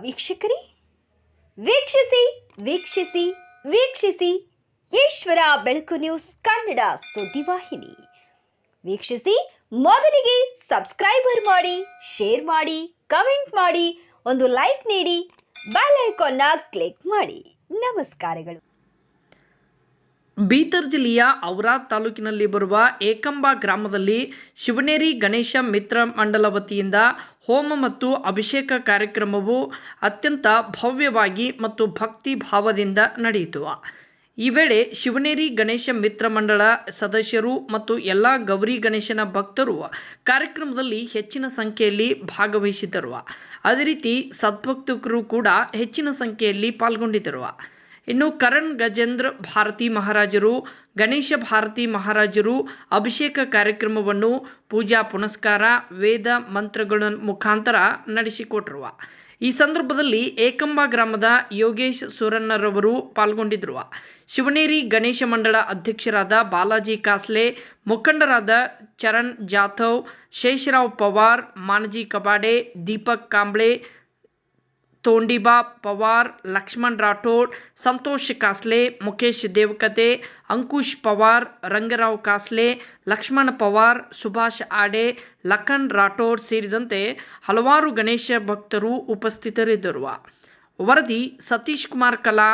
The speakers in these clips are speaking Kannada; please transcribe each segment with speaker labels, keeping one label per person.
Speaker 1: ವೀಕ್ಷಕರೇ, ವೀಕ್ಷಿಸಿ ವೀಕ್ಷಿಸಿ ವೀಕ್ಷಿಸಿ ಈಶ್ವರ ಬೆಳಕು ನ್ಯೂಸ್ ಕನ್ನಡ ಸುದ್ದಿವಾಹಿನಿ. ವೀಕ್ಷಿಸಿ, ಮೊದಲಿಗೆ ಸಬ್ಸ್ಕ್ರೈಬರ್ ಮಾಡಿ, ಶೇರ್ ಮಾಡಿ, ಕಮೆಂಟ್ ಮಾಡಿ, ಒಂದು ಲೈಕ್ ನೀಡಿ, ಬೆಲ್ ಐಕಾನ್ನ ಕ್ಲಿಕ್ ಮಾಡಿ. ನಮಸ್ಕಾರಗಳು.
Speaker 2: ಬೀದರ್ ಜಿಲ್ಲೆಯ ಔರಾದ್ ತಾಲೂಕಿನಲ್ಲಿ ಬರುವ ಏಕಂಬ ಗ್ರಾಮದಲ್ಲಿ ಶಿವನೇರಿ ಗಣೇಶ ಮಿತ್ರ ಮಂಡಲ ವತಿಯಿಂದ ಹೋಮ ಮತ್ತು ಅಭಿಷೇಕ ಕಾರ್ಯಕ್ರಮವು ಅತ್ಯಂತ ಭವ್ಯವಾಗಿ ಮತ್ತು ಭಕ್ತಿ ಭಾವದಿಂದ ನಡೆಯಿತು. ಈ ವೇಳೆ ಶಿವನೇರಿ ಗಣೇಶ ಮಿತ್ರ ಮಂಡಳ ಸದಸ್ಯರು ಮತ್ತು ಎಲ್ಲ ಗೌರಿ ಗಣೇಶನ ಭಕ್ತರು ಕಾರ್ಯಕ್ರಮದಲ್ಲಿ ಹೆಚ್ಚಿನ ಸಂಖ್ಯೆಯಲ್ಲಿ ಭಾಗವಹಿಸಿದ್ದರು. ಅದೇ ರೀತಿ ಸದ್ಭಕ್ತರು ಕೂಡ ಹೆಚ್ಚಿನ ಸಂಖ್ಯೆಯಲ್ಲಿ ಪಾಲ್ಗೊಂಡಿದ್ದರು. ಇನ್ನು ಕರಣ್ ಗಜೇಂದ್ರ ಭಾರತಿ ಮಹಾರಾಜರು, ಗಣೇಶ ಭಾರತಿ ಮಹಾರಾಜರು ಅಭಿಷೇಕ ಕಾರ್ಯಕ್ರಮವನ್ನು ಪೂಜಾ ಪುನಸ್ಕಾರ, ವೇದ ಮಂತ್ರಗಳ ಮುಖಾಂತರ ನಡೆಸಿಕೊಟ್ಟರು. ಈ ಸಂದರ್ಭದಲ್ಲಿ ಏಕಂಬ ಗ್ರಾಮದ ಯೋಗೇಶ್ ಸುರನ್ನರವರು ಪಾಲ್ಗೊಂಡಿದ್ದರು. ಶಿವನೇರಿ ಗಣೇಶ ಮಂಡಳ ಅಧ್ಯಕ್ಷರಾದ ಬಾಲಾಜಿ ಕಾಸ್ಲೆ, ಮುಖಂಡರಾದ ಚರಣ್ ಜಾಧವ್, ಶೇಷರಾವ್ ಪವಾರ್, ಮಾನಜಿ ಕಬಾಡೆ, ದೀಪಕ್ ಕಾಂಬ್ಳೆ, ತೋಂಡಿಬಾ ಪವಾರ್, ಲಕ್ಷ್ಮಣ್ ರಾಠೋಡ್, ಸಂತೋಷ್ ಕಾಸ್ಲೆ, ಮುಖೇಶ್ ದೇವಕತೆ, ಅಂಕುಶ್ ಪವಾರ್, ರಂಗರಾವ್ ಕಾಸ್ಲೆ, ಲಕ್ಷ್ಮಣ್ ಪವಾರ್, ಸುಭಾಷ್ ಆಡೆ, ಲಖನ್ ರಾಠೋಡ್ ಸೇರಿದಂತೆ ಹಲವಾರು ಗಣೇಶ ಭಕ್ತರು ಉಪಸ್ಥಿತರಿದ್ದರು. ವರದಿ ಸತೀಶ್ ಕುಮಾರ್ ಕಲಾ,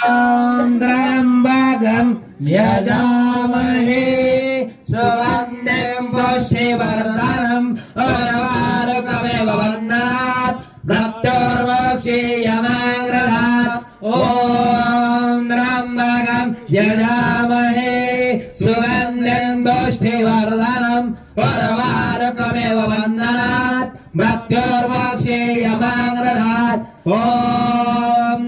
Speaker 3: ओम त्र्यंबकं यजामहे सुगन्धिं पुष्टिवर्धनम् उर्वारुकमिव बन्धनात् मृत्युर्मोक्षीयमामृतात् ओम त्र्यंबकं यजामहे सुगन्धिं पुष्टिवर्धनम् उर्वारुकमिव बन्धनात् मृत्युर्मोक्षीयमामृतात् ओम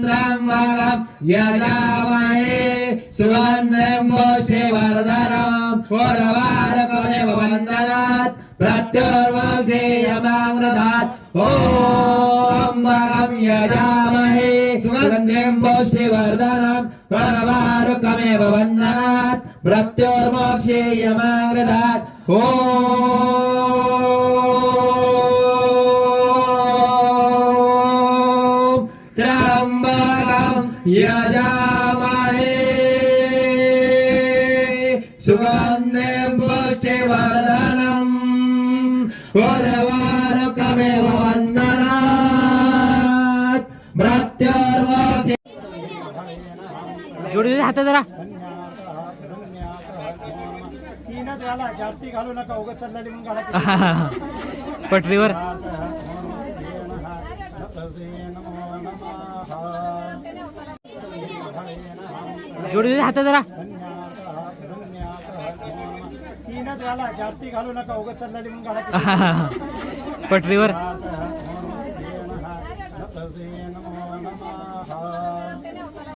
Speaker 3: यजामहे सुगन्धिं पुष्टिवर्धनम् उर्वारुकमिव बन्धनात् मृत्युर्मोक्षीयमामृतात् ओम त्र्यंबकं यजामहे सुगन्धिं पुष्टिवर्धनम् उर्वारुकमिव बन्धनात् मृत्युर्मोक्षीयमामृतात्
Speaker 4: जोडी हात जरा
Speaker 5: जास्ती घालू नका, उगाच चालली म्हणून घाला
Speaker 4: पटरीवर. जोडी हात जरा
Speaker 5: जास्ती घालू नका, उगाच चालली म्हणून घाला
Speaker 4: पटरीवर.